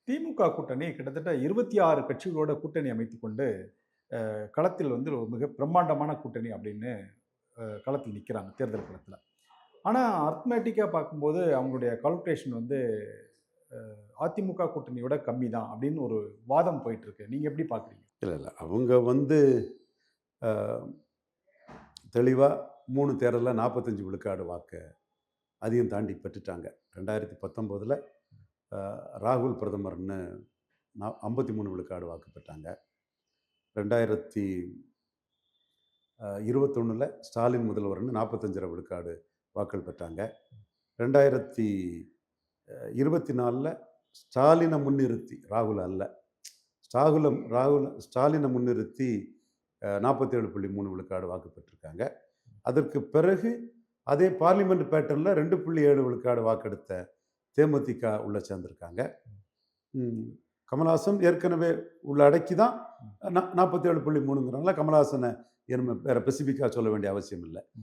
திமுக கூட்டணி கிட்டத்தட்ட 26 கட்சிகளோட கூட்டணி அமைத்துக் கொண்டு களத்தில் வந்து ஒரு மிக பிரம்மாண்டமான கூட்டணி அப்படின்னு களத்தில் நிற்கிறாங்க தேர்தல் களத்தில். ஆனால் அர்த்மேட்டிக்காக பார்க்கும்போது அவங்களுடைய கால்குலேஷன் வந்து அதிமுக கூட்டணியோட கம்மி தான் அப்படின்னு ஒரு வாதம் போயிட்டு இருக்கு. நீங்க எப்படி பார்க்குறீங்க? இல்ல, இல்ல. அவங்க வந்து அ தெளிவா 3 தேர்தல்ல 45 விழுக்காடு வாக்க அதையும் தாண்டி பெற்றுட்டாங்க. 2019ல ராகுல் பிரதமர்ன்னு 53 விழுக்காடு வாக்கு பெற்றாங்க. 2021ல ஸ்டாலின் முதல்வர்ன்னு 45 விழுக்காடு வாக்கள் பெற்றாங்க. 2024ல ஸ்டாலின முன்னிறுத்தி, ராகுல் அல்ல. ஸ்டாலின முன்னிறுத்தி 47.3 விழுக்காடு வாக்கு பெற்றிருக்காங்க. அதற்கு பிறகு அதே பார்லிமெண்ட் பேட்டர்ன்ல 2.7 விழுக்காடு வாக்கெடுத்த தேமுதிக உள்ள சேர்ந்திருக்காங்க. கமலஹாசன் ஏற்கனவே உள்ள அடக்கி தான் 47.3ங்கிறனால கமலஹாசனை வேற ஸ்பெசிஃபிக்காக சொல்ல வேண்டிய அவசியம் இல்லை.